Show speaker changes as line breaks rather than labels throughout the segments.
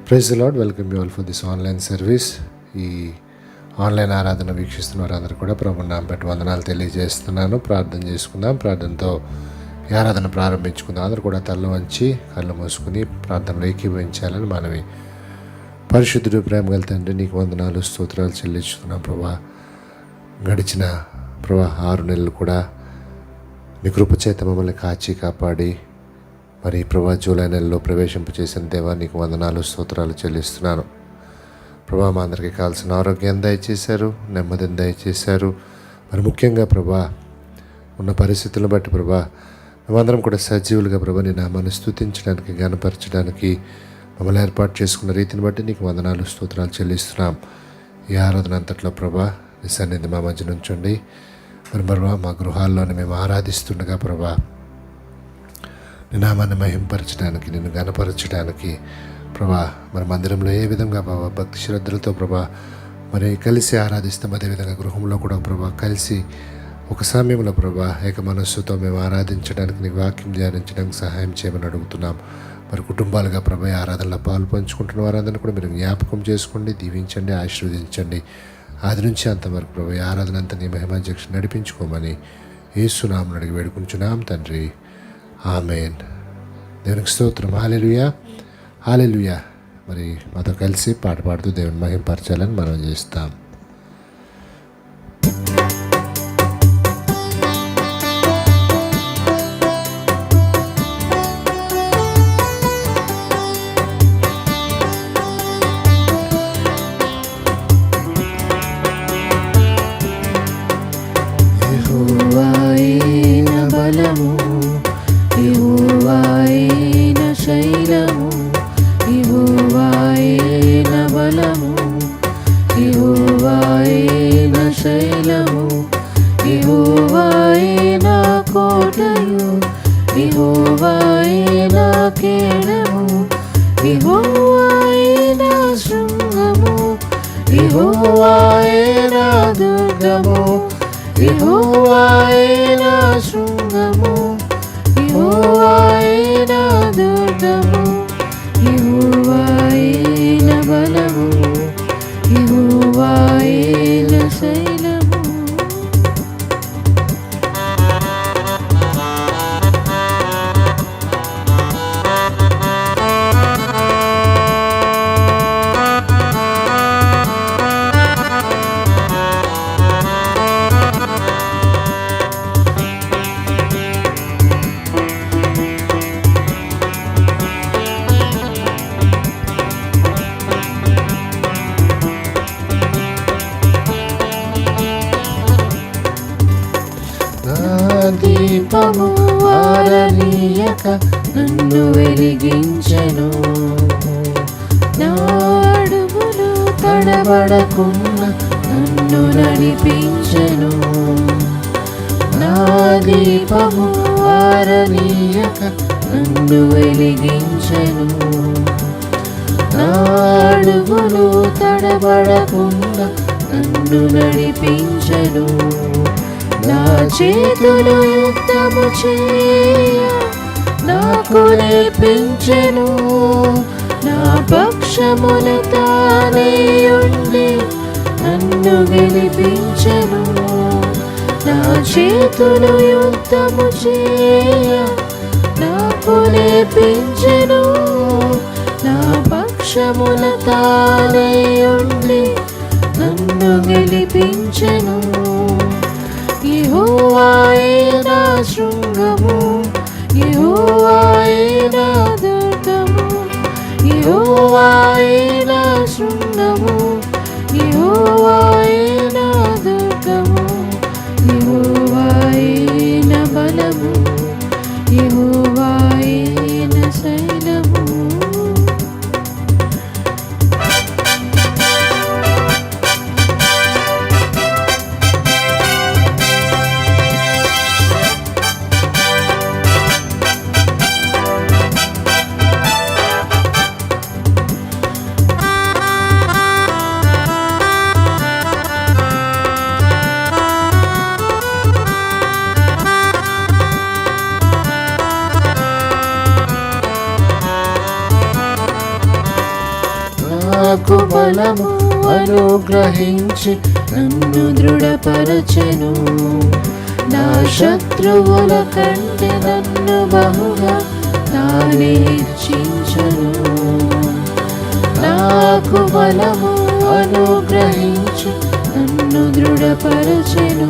Praise the lord. Welcome you all for this online service. ఈ online ఆరాధన వీక్షిస్తున్న వారందరూ కూడా ప్రభుని నామమున పెట్టి వందనాలు తెలియజేస్తున్నాను. ప్రార్థన చేసుకుందాం. ప్రార్థనతో ఈ ఆరాధన ప్రారంభించుకుందాం. అందరూ కూడా తల వంచి కళ్ళు మూసుకుని ప్రార్థనలో ఏకీభవించాలని మనవి. పరిశుద్ధుడు, ప్రేమగల తండ్రి, నీకు వందనాలు స్తోత్రాలు చెల్లించుకున్నాం ప్రభా. గడిచిన 6 నెలలు కూడా నీ కృపచేత మమ్మల్ని కాచి కాపాడి మరి ప్రభా జూలై నెలలో ప్రవేశింపచేసిన దేవా, నీకు వందనాలు స్తోత్రాలు చెల్లిస్తున్నాను ప్రభా. మా అందరికీ కావాల్సిన ఆరోగ్యం దయచేశారు, నెమ్మదిని దయచేశారు. మరి ముఖ్యంగా ప్రభా ఉన్న పరిస్థితులను బట్టి ప్రభా మేమందరం కూడా సజీవులుగా ప్రభా నీ నామాన్ని స్తుతించడానికి, గణపరచడానికి మమ్మల్ని ఏర్పాటు చేసుకున్న రీతిని బట్టి నీకు వందనాలు స్తోత్రాలు చెల్లిస్తున్నాం. ఈ ఆరాధన అంతట్లో ప్రభా నీ సన్నిధి మా మధ్య నుంచండి. మరి ప్రభా మా గృహాల్లోనే మేము ఆరాధిస్తుండగా ప్రభా నీ నామాన్ని మహింపరచడానికి, నిన్ను గణపరచడానికి ప్రభా మరి మందిరంలో ఏ విధంగా ప్రభా భక్తి శ్రద్ధలతో ప్రభా మరి కలిసి ఆరాధిస్తాం, అదేవిధంగా గృహంలో కూడా ప్రభా కలిసి ఒక సమయంలో ప్రభా ఏక మనస్సుతో మేము ఆరాధించడానికి, నీ వాక్యం ధ్యానించడానికి సహాయం చేయమని అడుగుతున్నాం. మరి కుటుంబాలుగా ప్రభా ఆరాధనలో పాలు పంచుకుంటున్న వారందరినీ కూడా మీరు జ్ఞాపకం చేసుకోండి, దీవించండి, ఆశీర్వదించండి. ఆది నుంచి అంతవరకు ప్రభా ఆరాధన అంతా నీ మహిమాధ్యక్షుని నడిపించుకోమని యేసు నామమున అడిగి వేడుకుంటున్నాం తండ్రి, ఆమేన్. దేవునికి స్తోత్రం. హల్లెలూయా, హల్లెలూయా. మరి మాతో కలిసి పాట పాడుతూ దేవుని మహింపరచాలని మనం చేస్తాం.
దీపము ఆరనీయక నన్ను వెలిగించెను, నా అడుగులు తడబడకుండా నన్ను నడిపించెను. నా దీపము ఆరనీయక నన్ను వెలిగించెను, నా అడుగులు తడబడకుండా నన్ను నడిపించెను. నా చేతులు యుద్ధము చేయ నాకు నేర్పించెను, నా పక్షమున తానే ఉండి నన్ను గెలిపించెను. నా చేతులు యుద్ధము చేయ నాకు నేర్పించెను, నా పక్షమున తానే ఉండి నన్ను గెలిపించెను. యెహోవాయే నా శృంగము, యెహోవాయే నా దుర్గము, యెహోవాయే నా శృంగము, యెహోవాయే నా దుర్గము, యెహోవాయే నా బలము, యెహోవాయే నా శైలము.
నాకు బలము అనుగ్రహించి
నన్ను దృఢపరచెను. నా శత్రువుల కంటే నన్ను బహుగా తానే హెచ్చించెను. నాకు బలము అనుగ్రహించి నన్ను దృఢపరచెను.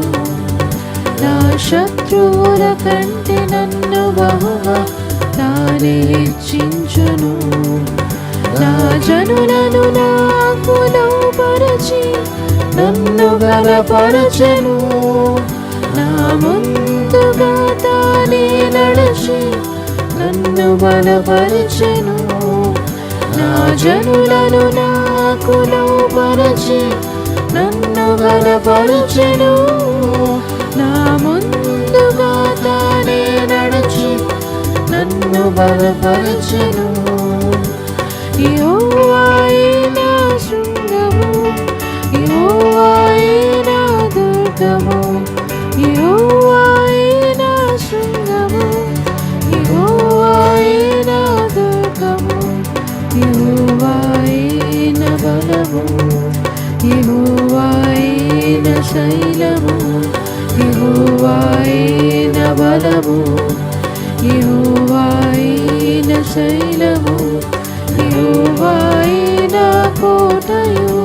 నా శత్రువుల కంటే నన్ను బహుగా తానే హెచ్చించెను. నా జనులను నాకు లోపరచి నన్ను గలపరచెను. నా ముందుగా తానే నడచి నన్ను బలపరచెను. నా జనులను నాకు లోపరచి నన్ను బలపరచెను. నా ముందుగా తానే నడచి నన్ను బలపరచెను. యెహోవాయే నా శృంగము, యెహోవాయే నా దుర్గము, యెహోవాయే నా శృంగము, యెహోవాయే నా దుర్గము, యెహోవాయే నా బలము, యెహోవాయే నా శైలము, యెహోవాయే నా బలము, యెహోవాయే నా శైలము, యెహోవాయే నా కోటయు,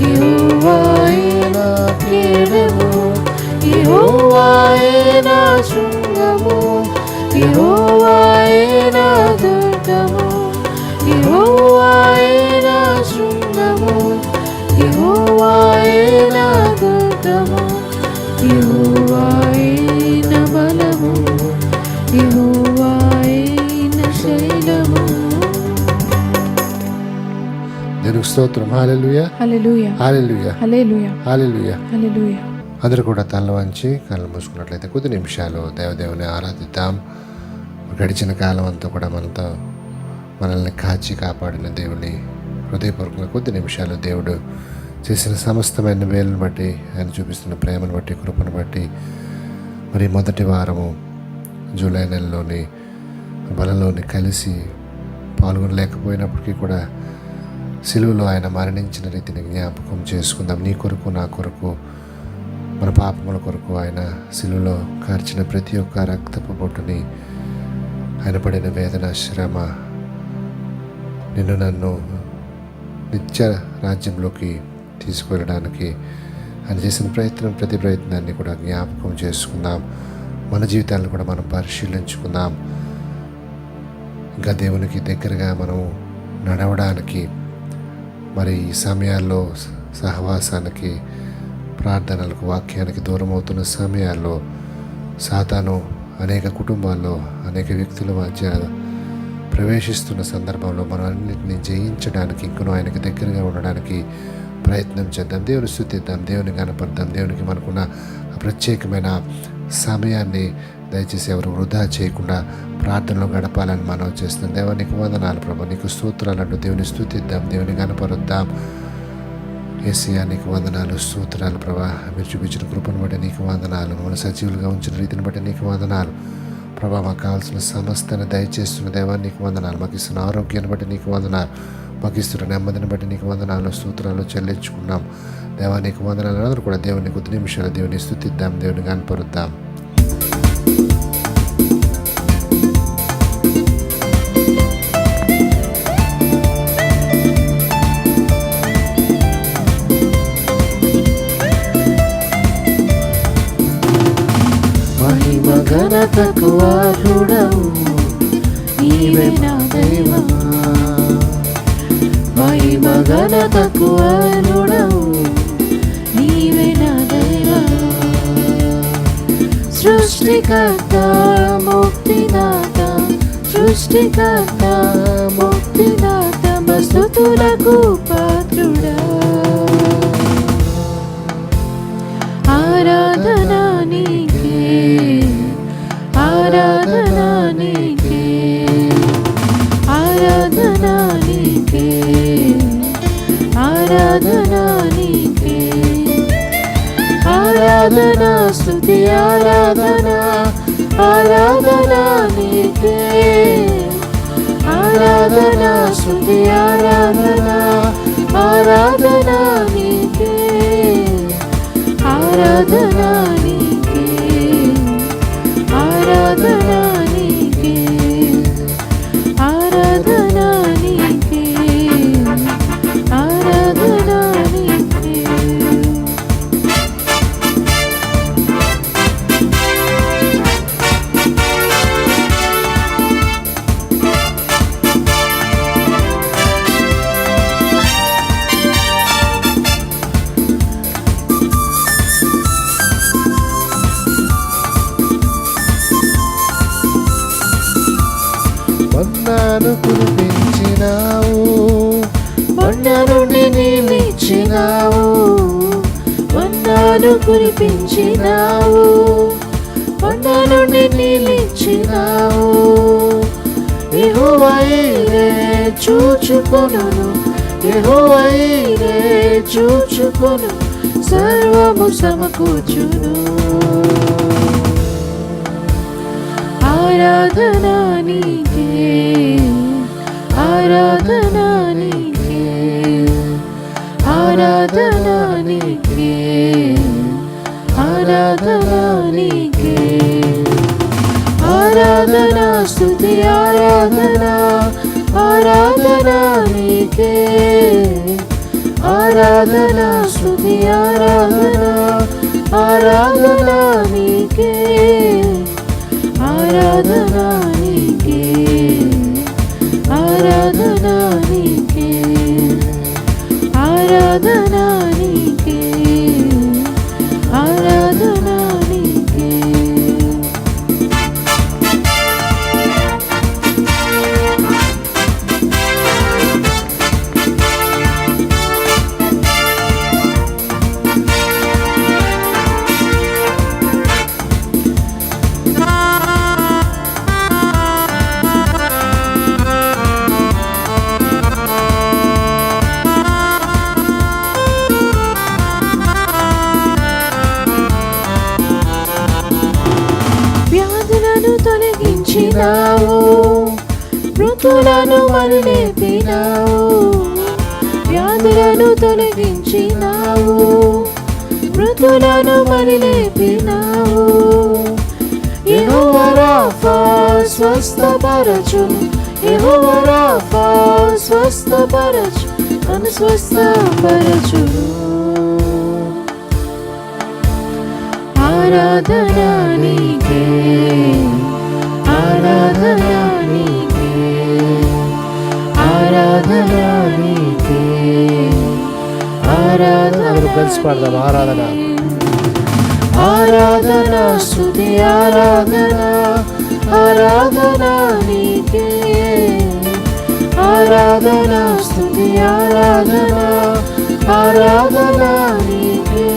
యెహోవాయే నా కేడము, యెహోవాయే నా శృంగము, యెహోవాయే నా దుర్గము, యెహోవాయే నా శృంగము, యెహోవాయే నా దుర్గము, యెహోవాయే నా బలము, యెహోవాయే నా శైలము.
దేవునికి స్తోత్రం. హల్లెలూయా,
హల్లెలూయా,
హల్లెలూయా,
హల్లెలూయా,
హల్లెలూయా.
హల్లెలూయా.
అందరూ కూడా తల వంచి కళ్ళు మూసుకున్నట్లయితే కొద్ది నిమిషాలు దేవదేవుని ఆరాధిద్దాం. గడిచిన కాలం అంతా కూడా మనల్ని కాచి కాపాడిన దేవుని హృదయపూర్వకంగా కొద్ది నిమిషాలు దేవుడు చేసిన సమస్తమైన మేలును బట్టి, ఆయన చూపిస్తున్న ప్రేమను బట్టి, కృపను బట్టి, మరి మొదటి వారము జూలై నెలలోని బలలోని కలిసి పాల్గొనలేకపోయినప్పటికీ కూడా సిలువలో ఆయన మరణించిన రీతిని జ్ఞాపకం చేసుకుందాం. నీ కొరకు, నా కొరకు, మన పాపముల కొరకు ఆయన సిలువలో కార్చిన ప్రతి ఒక్క రక్తపు బొట్టుని, ఆయన పడిన వేదన, శ్రమ, నిన్ను నన్ను నిత్య రాజ్యంలోకి తీసుకువెళ్ళడానికి ఆయన చేసిన ప్రతి ప్రయత్నాన్ని కూడా జ్ఞాపకం చేసుకుందాం. మన జీవితాలను కూడా మనం పరిశీలించుకుందాం. ఇంకా దేవునికి దగ్గరగా మనం నడవడానికి, మరి ఈ సమయాల్లో సహవాసానికి, ప్రార్థనలకు, వాక్యానికి దూరం అవుతున్న సమయాల్లో సాతాను అనేక కుటుంబాల్లో, అనేక వ్యక్తుల మధ్య ప్రవేశిస్తున్న సందర్భంలో మనం అన్నింటినీ జయించడానికి, ఇంకనూ ఆయనకి దగ్గరగా ఉండడానికి ప్రయత్నం చేద్దాం. దేవుని స్తుతిద్దాం, దేవుని కనపడదాం. దేవునికి మనకున్న ప్రత్యేకమైన సమయాన్ని దయచేసి ఎవరు వృధా చేయకుండా ప్రార్థనలో గడపాలని మనం చేస్తున్నాం. దేవా నీకు వందనాలు ప్రభా, నీకు స్తోత్రాలంటూ దేవుని స్తుతిద్దాం, దేవుని కనపరుద్దాం. యేసయ్యా నీకు వందనాలు, స్తోత్రాలు ప్రభా. మీరు చూపించిన కృపను బట్టి నీకు వందనాలు, మన సజీవులుగా ఉంచిన రీతిని బట్టి నీకు వందనాలు ప్రభా. మాకు కావాల్సిన సమస్తాన్ని దయచేస్తున్న దేవా నీకు వందనాలు. మాకు ఇస్తున్న ఆరోగ్యాన్ని బట్టి నీకు వందనాలు, మాకు ఇస్తున్న నెమ్మదిని బట్టి నీకు వందనాలు, స్తోత్రాలు చెల్లించుకున్నాం. దేవా నీకు వందనాలు. అందరూ కూడా దేవుని కొద్ది నిమిషాలు దేవుని స్తుతిద్దాం, దేవుని కనపరుద్దాం. ఘనతకు అర్హుడవు నీవే నా దైవమా, మహిమ ఘనతకు అర్హుడవు నీవే నా దైవమా. సృష్టికర్త ముక్తిదాత, సృష్టికర్త ముక్తిదాత, స్తుతులకు పాత్రుడా. ఆరాధన నీకే, ఆరాధన నీకే, ఆరాధన నీకే, ఆరాధన నీకే, ఆరాధన స్తుతి ఆరాధన, ఆరాధన నీకే, ఆరాధన స్తుతి ఆరాధన,
ఆరాధనా నీకే, ఆరాధనా నీకే, ఆరాధనా నీకే, ఆరాధనా నీకే, ఆరాధనా నీకే.
మన్నాను కురిపించినావు,
కొండ నుండి నీళ్ళిచ్చినావు, వందనాలు కురిపించినావు, కొండ నుండి నీళ్ళిచ్చినావు. యెహోవా ఈరే చూచుకొనును, యెహోవా ఈరే చూచుకొను, సర్వము సమకూర్చును. ఆరాధనా నీకే, ఆరాధనా నీకే, ఆరాధనా నీకే, ఆరాధనా నీకే. ఆరాధనా స్తుతి ఆరాధనా, ఆరాధనా నీకే, ఆరాధనా స్తుతి ఆరాధనా, ఆరాధనా నీకే, ఆరాధనా నీకే, ఆరాధనా నీకే, ఆరాధనా నీకే, ఆరాధనా నీకే. వ్యాధులను తొలగించినావు, మృతులను మరిలేపినావు, వ్యాధులను తొలగించినావు, మృతులను మరిలేపినావు. యెహోవా రాఫా స్వస్థపరచును, యెహోవా రాఫా స్వస్థపరచు, నన్ను స్వస్థపరచును. ఆరాధనా నీకే, ఆరాధనా నీకే, ఆరాధనా నీకే,
అందరూ కలిసి పాడదాం. ఆరాధన,
ఆరాధనా స్తుతి ఆరాధనా, ఆరాధనా నీకే, ఆరాధనా స్తుతి ఆరాధనా, ఆరాధనా నీకే,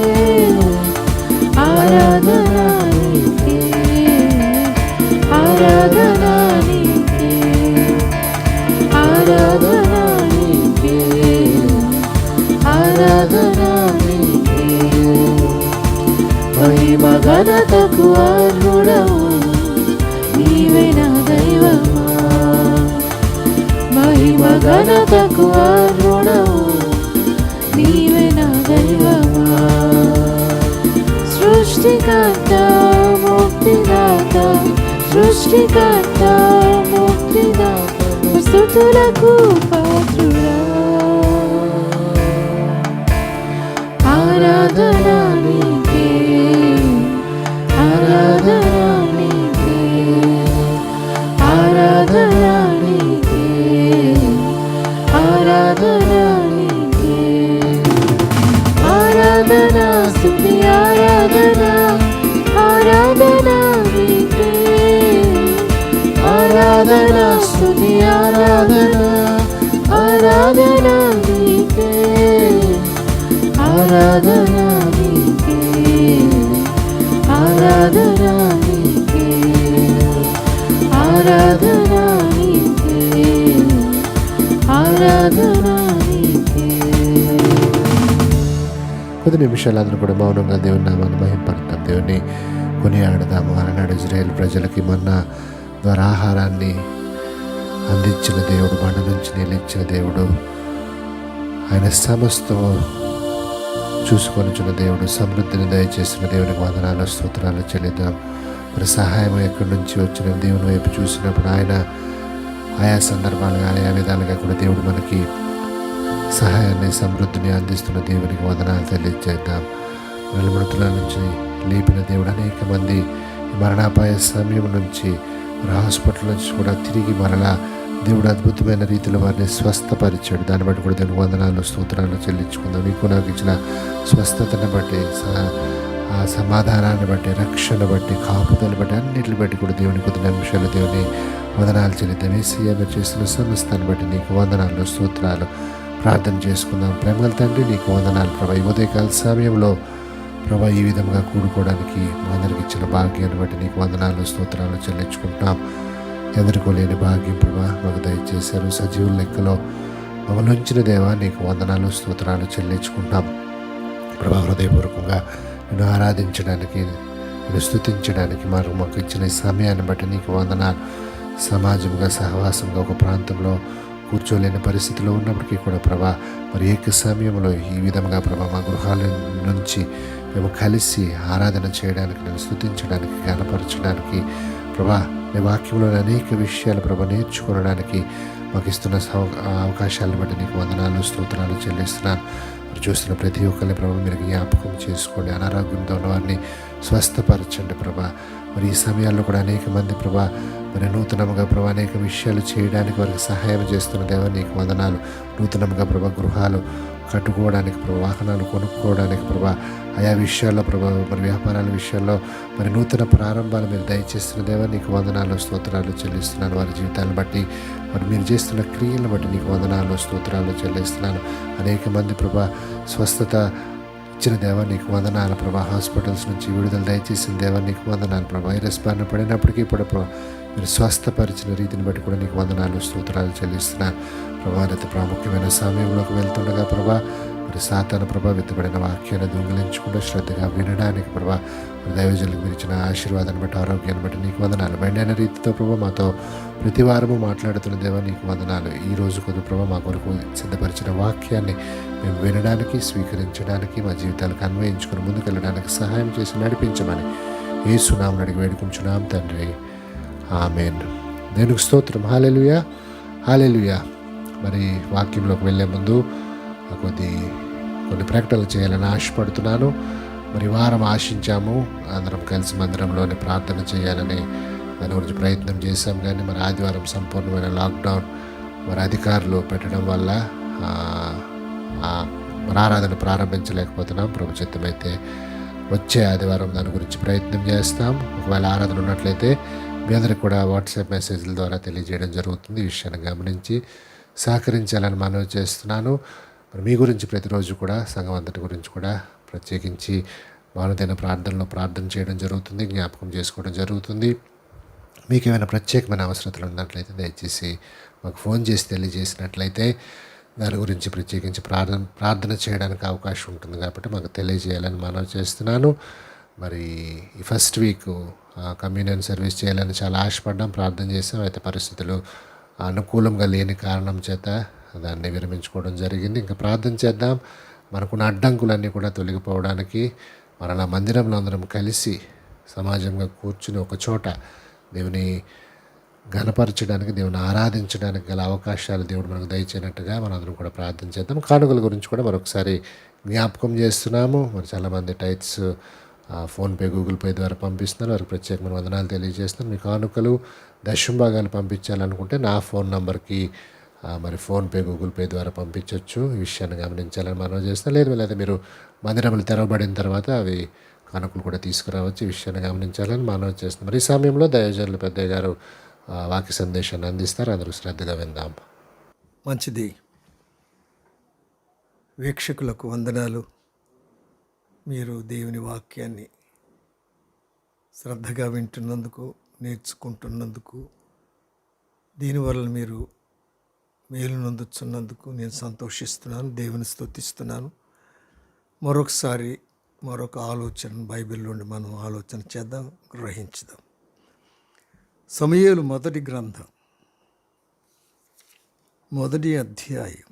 ఆరాధనా నీకే, ఆరాధనా నీకే, ఆరాధనా నీకే, ఆరాధనా నీకే. మహిమ ఘనతకు అర్హుడవు నీవే నా దైవమా, మహిమ ఘనతకు అర్హుడవు నీవే నా దైవమా. సృష్టికర్త ముక్తిదాత, సృష్టికర్త ముక్తిదాత, స్తుతులకు పాత్రుడా. ఆరాధనా నీకే, ఆరాధనా నీకే, ఆరాధనా నీకే, ఆరాధనా నీకే, ఆరాధనా స్తుతి ఆరాధనా, ఆరాధనా నీకే, ఆరాధనా స్తుతి ఆరాధనా, ఆరాధనా నీకే, ఆరాధనా నీకే, ఆరాధనా నీకే, ఆరాధనా నీకే, ఆరాధనా నీకే.
కొద్ది నిమిషాలు అందరూ కూడా మౌనంగా దేవుని నామాన్ని మహింపడతాం, దేవుని కొనియాడదాము. అలనాడు ఇజ్రాయేల్ ప్రజలకి మన్నా ద్వారా ఆహారాన్ని అందించిన దేవుడు, బండ నుంచి నీళ్ళిచ్చిన దేవుడు, ఆయన సమస్తము చూసుకొనిచున్న దేవుడు, సమృద్ధిని దయచేసిన దేవునికి వందనాలు స్తోత్రాలు చెల్లిద్దాం. మరి సహాయం ఎక్కడి నుంచి వచ్చిన దేవుని వైపు చూసినప్పుడు ఆయన ఆయా సందర్భాలుగా ఆయా విధాలుగా కూడా దేవుడు మనకి సహాయాన్ని సమృద్ధిని అందిస్తున్న దేవునికి వందనాలు తెలియజేద్దాం. మృతుల నుంచి లేపిన దేవుడు అనేక మంది మరణాపాయ సమయం నుంచి హాస్పిటల్ నుంచి కూడా తిరిగి మరలా దేవుడు అద్భుతమైన రీతిలో వారిని స్వస్థపరిచాడు. దాన్ని బట్టి కూడా దేవునికి వందనాలు స్తోత్రాలు చెల్లించుకుందాం. నీకు నాకు ఇచ్చిన స్వస్థతను బట్టి, ఆ సమాధానాన్ని బట్టి, రక్షణ బట్టి, కాపుదలు బట్టి, అన్నిటిని బట్టి కూడా దేవుని కొద్ది నిమిషాలు దేవుని వందనాలు చెల్లిద్దాం. ఏసయ్య మీరు చేస్తున్న సమస్తాన్ని బట్టి నీకు వందనాలు స్తోత్రాలు ప్రార్థన చేసుకుందాం. ప్రేమల తండ్రి నీకు వందనాలు ప్రభా. ఈ ఉదయకాల సమయంలో ప్రభా ఈ విధంగా కూడుకోవడానికి మా అందరికి ఇచ్చిన భాగ్యాన్ని బట్టి నీకు వందనాలు స్తోత్రాలు చెల్లించుకుంటాం. ఎందరికో లేని భాగ్యం ప్రభా మాకు దయచేశారు. సజీవుల లెక్కలో మమ్మల్ని ఉంచిన దేవా నీకు వందనాలు స్తోత్రాలు చెల్లించుకుంటాం. ప్రభా హృదయపూర్వకంగా నిన్ను ఆరాధించడానికి, నిన్ను స్తుతించడానికి మాకు ఇచ్చిన ఈ సమయాన్ని బట్టి నీకు వందనాలు. సమాజంగా సహవాసంగా ఒక ప్రాంతంలో కూర్చోలేని పరిస్థితిలో ఉన్నప్పటికీ కూడా ప్రభా మరి ఏక సమయంలో ఈ విధంగా ప్రభా మా గృహాల నుంచి మేము కలిసి ఆరాధన చేయడానికి, నేను స్తుతించడానికి, జ్ఞానపరచడానికి ప్రభా నీ వాక్యంలోని అనేక విషయాలు ప్రభా నేర్చుకోవడానికి మాకు ఇస్తున్న అవకాశాలను బట్టి నీకు వందనాలు స్తోత్రాలు చెల్లిస్తున్నాను. మరి చూస్తున్న ప్రతి ఒక్కరిని ప్రభా మీరు జ్ఞాపకం చేసుకోండి. అనారోగ్యంతో ఉన్న వారిని స్వస్థపరచండి ప్రభా. మరి ఈ సమయాల్లో కూడా అనేక మంది ప్రభా మరి నూతనంగా ప్రభా అనేక విషయాలు చేయడానికి వారికి సహాయం చేస్తున్న దేవా నీకు వందనాలు. నూతనంగా ప్రభా గృహాలు కట్టుకోవడానికి ప్రభా, వాహనాలు కొనుక్కోవడానికి ప్రభా, ఆయా విషయాల్లో ప్రభా మరి వ్యాపారాల విషయాల్లో మరి నూతన ప్రారంభాలు మీరు దయచేస్తున్న దేవా నీకు వందనాలు స్తోత్రాలు చెల్లిస్తున్నాను. వారి జీవితాలను బట్టి మరి మీరు చేస్తున్న క్రియలను బట్టి నీకు వందనాలు స్తోత్రాలు చెల్లిస్తున్నాను. అనేక మంది ప్రభా స్వస్థత ఇచ్చిన దేవా నీకు వందనాలు ప్రభా. హాస్పిటల్స్ నుంచి విడుదల దయచేసిన దేవా నీకు వందనాలు ప్రభా. వైరస్ బారిన పడినప్పటికీ కూడా ప్రభా మీరు స్వస్థపరిచిన రీతిని బట్టి కూడా నీకు వందనాలు స్తోత్రాలు చెల్లిస్తున్నాను ప్రభా. అతి ప్రాముఖ్యమైన సమయంలోకి వెళ్తుండగా ప్రభా మరి సాతాను ప్రభా విత్తబడిన వాక్యాన్ని దొంగిలించకుండా శ్రద్ధగా వినడానికి ప్రభా దైవజనులకు మీరు ఇచ్చిన ఆశీర్వాదాన్ని బట్టి, ఆరోగ్యాన్ని బట్టి నీకు వందనాలు. మెండైన రీతితో ప్రభా మాతో ప్రతి వారము మాట్లాడుతున్న దేవా నీకు వందనాలు. ఈ రోజు కొద్ది ప్రభా మా కొరకు సిద్ధపరిచిన వాక్యాన్ని మేము వినడానికి, స్వీకరించడానికి, మా జీవితాలకు అన్వయించుకుని ముందుకెళ్ళడానికి సహాయం చేసి నడిపించమని యేసు నామమున అడిగి వేడుకుంటున్నాం తండ్రి, ఆమేన్. దేవునికి స్తోత్రం. హల్లెలూయా, హల్లెలూయా. మరి వాక్యంలోకి వెళ్ళే ముందు కొన్ని ప్రకటనలు చేయాలని ఆశపడుతున్నాను. మరి వారం ఆశించాము అందరం కలిసి మందిరంలోనే ప్రార్థన చేయాలని, దాని గురించి ప్రయత్నం చేశాం. కానీ మరి ఆదివారం సంపూర్ణమైన లాక్డౌన్ మరి అధికారులు పెట్టడం వల్ల మరి ఆరాధన ప్రారంభించలేకపోతున్నాం. ప్రభు చిత్తమైతే వచ్చే ఆదివారం దాని గురించి ప్రయత్నం చేస్తాం. ఒకవేళ ఆరాధన ఉన్నట్లయితే మీ అందరికి కూడా వాట్సాప్ మెసేజ్ల ద్వారా తెలియజేయడం జరుగుతుంది. ఈ విషయాన్ని గమనించి సహకరించాలని మనవి చేస్తున్నాను. మరి మీ గురించి ప్రతిరోజు కూడా సంఘం అంతటి గురించి కూడా ప్రత్యేకించి మానదైన ప్రార్థనలో ప్రార్థన చేయడం జరుగుతుంది, జ్ఞాపకం చేసుకోవడం జరుగుతుంది. మీకు ఏమైనా ప్రత్యేకమైన అవసరతలు ఉన్నట్లయితే దయచేసి మాకు ఫోన్ చేసి తెలియజేసినట్లయితే దాని గురించి ప్రత్యేకించి ప్రార్థన చేయడానికి అవకాశం ఉంటుంది. కాబట్టి మాకు తెలియజేయాలని మనవి చేస్తున్నాను. మరి ఈ ఫస్ట్ వీక్ కమ్యూనియన్ సర్వీస్ చేయాలని చాలా ఆశపడ్డాం, ప్రార్థన చేసాం. అయితే పరిస్థితులు అనుకూలంగా లేని కారణం చేత దాన్ని విరమించుకోవడం జరిగింది. ఇంకా ప్రార్థన చేద్దాం. మనకున్న అడ్డంకులన్నీ కూడా తొలగిపోవడానికి మరలా మందిరంలో అందరం కలిసి సమాజంగా కూర్చుని ఒక చోట దేవుని ఘనపరచడానికి, దేవుని ఆరాధించడానికి గల అవకాశాలు దేవుడు మనకు దయచేయనట్టుగా మనందరం కూడా ప్రార్థన చేద్దాం. కానుకల గురించి కూడా మరొకసారి జ్ఞాపకం చేస్తున్నాము. మరి చాలామంది టైట్స్ ఫోన్పే, గూగుల్ పే ద్వారా పంపిస్తున్నారు. వారికి ప్రత్యేకమైన వందనాలు తెలియజేస్తున్నాను. మీ కానుకలు దశంభాగాలు పంపించాలనుకుంటే నా ఫోన్ నంబర్కి మరి ఫోన్పే, గూగుల్ పే ద్వారా పంపించవచ్చు. ఈ విషయాన్ని గమనించాలని మనం చేస్తాం. లేదా మీరు మందిరములు తెరవబడిన తర్వాత అవి కానుకలు కూడా తీసుకురావచ్చు. ఈ విషయాన్ని గమనించాలని మనం చేస్తాం. మరి ఈ సమయంలో దైవజనులు పెద్దయ్య గారు వాక్య సందేశాన్ని అందిస్తారు. అందరూ శ్రద్ధగా విందాం.
మంచిది. వీక్షకులకు వందనాలు. మీరు దేవుని వాక్యాన్ని శ్రద్ధగా వింటున్నందుకు, నేర్చుకుంటున్నందుకు, దీనివల్ల మీరు మేలు నొందుతున్నందుకు నేను సంతోషిస్తున్నాను, దేవుని స్తుతిస్తున్నాను. మరొకసారి మరొక ఆలోచన బైబిల్ నుండి మనం ఆలోచన చేద్దాం, గ్రహించుదాం. సమూయేలు మొదటి గ్రంథం 1వ అధ్యాయం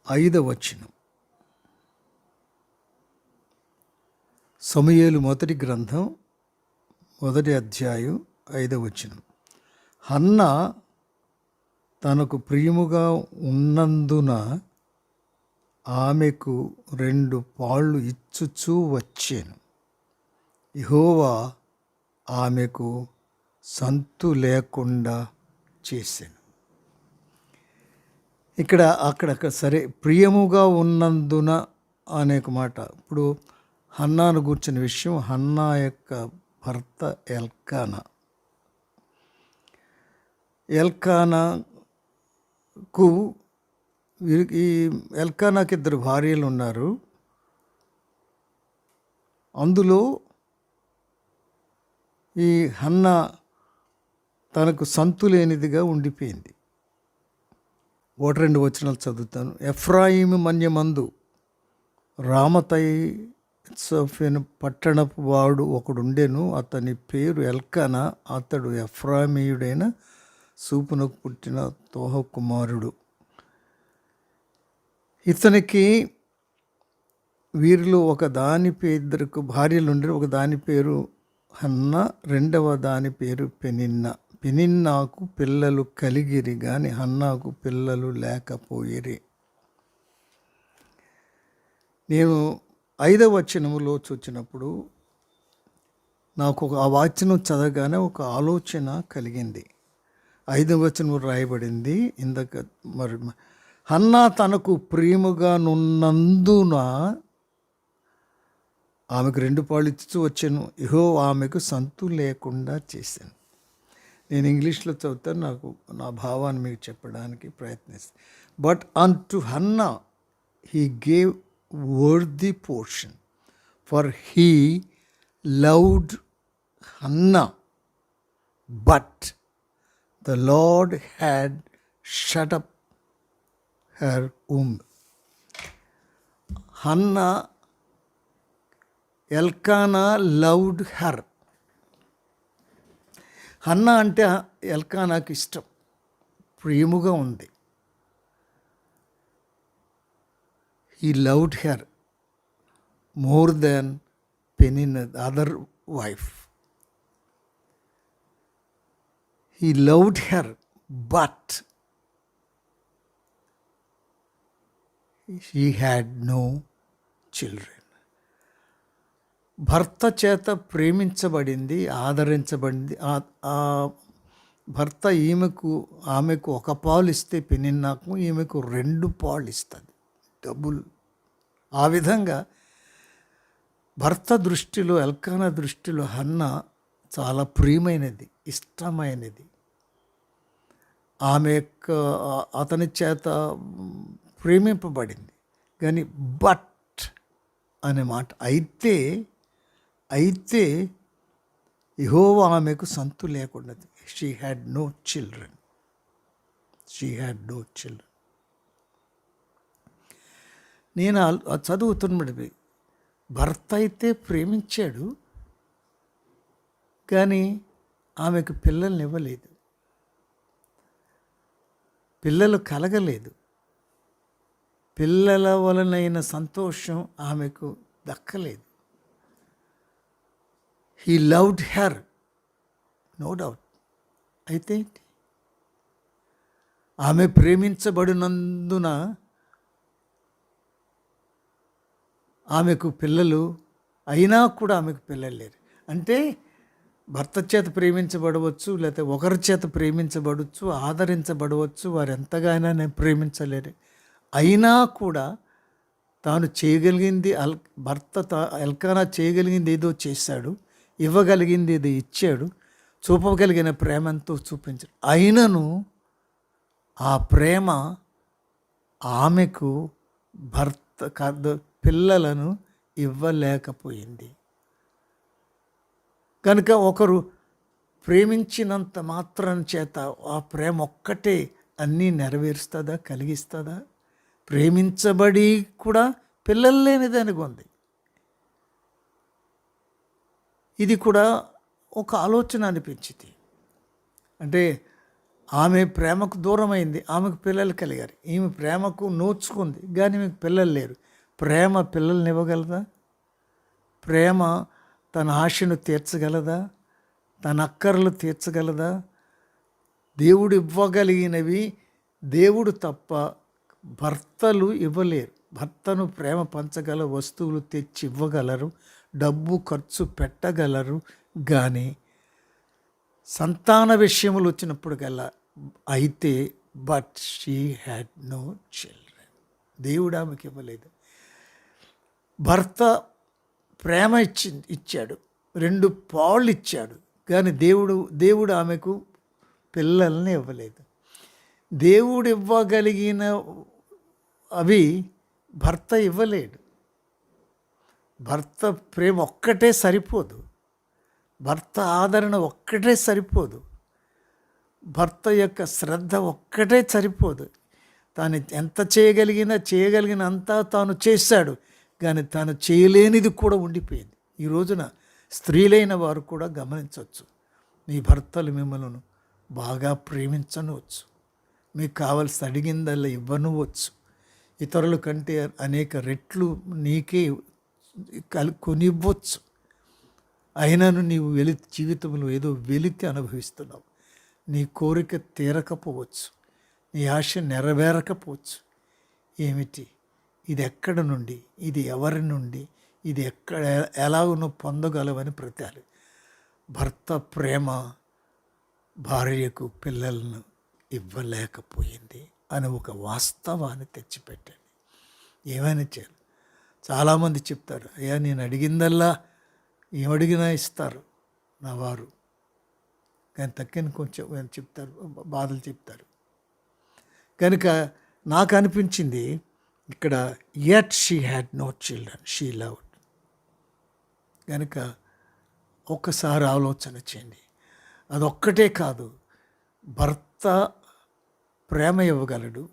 5వ వచనం. సమూయేలు మొదటి గ్రంథం 1వ అధ్యాయం 5వ వచనం. హన్నా తనకు ప్రియముగా ఉన్నందున ఆమెకు 2 పాళ్ళు ఇచ్చుచూ వచ్చాను. యెహోవా ఆమెకు సంతు లేకుండా చేశాను. అక్కడ సరే, ప్రియముగా ఉన్నందున అనే ఒక మాట. ఇప్పుడు హన్నాను కూర్చున్న విషయం, హన్నా యొక్క భర్త ఎల్కానాకు ఈ ఎల్కానాకి 2 భార్యలు ఉన్నారు. అందులో ఈ హన్నా తనకు సంతు లేనిదిగా ఉండిపోయింది. 1-2 వచనాలు చదువుతాను. ఎఫ్రాయిము మన్యమందు రామతైత్సోఫెను పట్టణపు వాడు ఒకడుండెను. అతని పేరు ఎల్కానా. అతడు ఎఫ్రామీయుడైన సూపునకు పుట్టిన తోహ కుమారుడు. ఇతనికి వీరిలో ఒక దాని 2 భార్యలు ఉండే. ఒక దాని పేరు హన్నా, రెండవ దాని పేరు పెనిన్నా. పెనిన్నాకు పిల్లలు కలిగిరి గాని హన్నాకు పిల్లలు లేకపోయిరి. నేను 5వ వచనములో చూచినప్పుడు నాకు ఆ వాక్యం చదవగానే ఒక ఆలోచన కలిగింది. 5వ వచనం రాయబడింది. ఇందాక మరి హన్నా తనకు ప్రియముగా నున్నందున ఆమెకు 2 పాళ్ళు ఇచ్చుచూ వచ్చాను. యెహోవా ఆమెకు సంతు లేకుండా చేశాను. నేను ఇంగ్లీష్లో చదువుతాను, నాకు నా భావాన్ని మీకు చెప్పడానికి ప్రయత్నిస్తాను. But unto Hannah he gave worthy portion, for he loved Hannah, but the Lord had shut up her womb. Hannah Elkanah loved her. Hannah అంటే ఎల్కానాకు ఇష్టం, ప్రియముగా ఉంది. He loved her more than Peninnah, other wife. He loved her but she had no children. భర్త చేత ప్రేమించబడింది, ఆదరించబడింది. ఆ భర్త ఆమెకు 1 పాలు ఇస్తే పెనిన్నాకు ఈమెకు 2 పాలు ఇస్తుంది, డబుల్. ఆ విధంగా భర్త దృష్టిలో, ఎల్కానా దృష్టిలో హన్నా చాలా ప్రియమైనది, ఇష్టమైనది. ఆమె అతని చేత ప్రేమింపబడింది. కానీ బట్ అనే మాట, అయితే యెహోవా ఆమెకు సంతు లేకుండా, షీ హ్యాడ్ నో చిల్డ్రన్. నేను చదువుతున్నది, భర్త అయితే ప్రేమించాడు కానీ ఆమెకు పిల్లల్ని ఇవ్వలేదు, పిల్లలు కలగలేదు. పిల్లల వలనైన సంతోషం ఆమెకు దక్కలేదు. He loved her, no doubt. అయితే ఆమె ప్రేమించబడినందున ఆమెకు పిల్లలు అయినా కూడా ఆమెకు పిల్లలు లేరు. అంటే భర్త చేత ప్రేమించబడవచ్చు, లేకపోతే ఒకరి చేత ప్రేమించబడవచ్చు, ఆదరించబడవచ్చు, వారు ఎంతగానో నేను ప్రేమించలేరు. అయినా కూడా తాను చేయగలిగింది, ఎల్కానా చేయగలిగింది ఏదో చేశాడు, ఇవ్వగలిగింది ఏదో ఇచ్చాడు, చూపగలిగిన ప్రేమంతో చూపించాడు. అయినను ఆ ప్రేమ ఆమెకు పిల్లలను ఇవ్వలేకపోయింది. కనుక ఒకరు ప్రేమించినంత మాత్రం చేత ఆ ప్రేమ ఒక్కటే అన్నీ నెరవేరుస్తుందా, కలిగిస్తుందా? ప్రేమించబడి కూడా పిల్లలు లేనిదానికి ఉంది. ఇది కూడా ఒక ఆలోచన అనిపించింది. అంటే ఆమె ప్రేమకు దూరమైంది, ఆమెకు పిల్లలు కలిగారు. ఈమె ప్రేమకు నోచుకుంది కానీ మీకు పిల్లలు లేరు. ప్రేమ పిల్లల్ని ఇవ్వగలదా? ప్రేమ తన ఆశను తీర్చగలదా? తన అక్కర్లు తీర్చగలదా? దేవుడు ఇవ్వగలిగినవి దేవుడు తప్ప భర్తలు ఇవ్వలేరు. భర్తను ప్రేమ పంచగల వస్తువులు తెచ్చి ఇవ్వగలరు, డబ్బు ఖర్చు పెట్టగలరు, కానీ సంతాన విషయములు వచ్చినప్పుడు కల్లా అయితే but she had no children. దేవుడు ఆమెకి ఇవ్వలేదు. భర్త ప్రేమ ఇచ్చాడు, 2 పాళ్ళు ఇచ్చాడు, కానీ దేవుడు ఆమెకు పిల్లల్ని ఇవ్వలేదు. దేవుడు ఇవ్వగలిగిన అవి భర్త ఇవ్వలేడు. భర్త ప్రేమ ఒక్కటే సరిపోదు, భర్త ఆదరణ ఒక్కటే సరిపోదు, భర్త యొక్క శ్రద్ధ ఒక్కటే సరిపోదు. తాను ఎంత చేయగలిగినంతా తాను చేశాడు, కానీ తాను చేయలేనిది కూడా ఉండిపోయింది. ఈ రోజున స్త్రీలైన వారు కూడా గమనించవచ్చు. మీ భర్తలు మిమ్మల్ని బాగా ప్రేమించనవచ్చు, మీకు కావలసి అడిగిందల్లా ఇవ్వనవచ్చు, ఇతరుల కంటే అనేక రెట్లు నీకే కొనివ్వచ్చు. అయినను నీవు జీవితంలో ఏదో వెలితి అనుభవిస్తున్నావు. నీ కోరిక తీరకపోవచ్చు, నీ ఆశ నెరవేరకపోవచ్చు. ఏమిటి? ఇది ఎక్కడ నుండి, ఇది ఎవరి నుండి, ఇది ఎలాగో నువ్వు పొందగలవని ప్రతాలు. భర్త ప్రేమ భార్యకు పిల్లలను ఇవ్వలేకపోయింది అని ఒక వాస్తవాన్ని తెచ్చిపెట్టండి. ఏమైనా చేయాలి. చాలామంది చెప్తారు, అయ్యా నేను అడిగిందల్లా ఏమడిగినా ఇస్తారు నా వారు, కానీ తక్కిన కొంచెం చెప్తారు, బాధలు చెప్తారు. కనుక నాకు అనిపించింది ఇక్కడ yet she had no children she loved. కనుక ఒక్కసారి ఆలోచన చేయండి. అదొక్కటే కాదు, భర్త ప్రేమ ఇవ్వగలడు,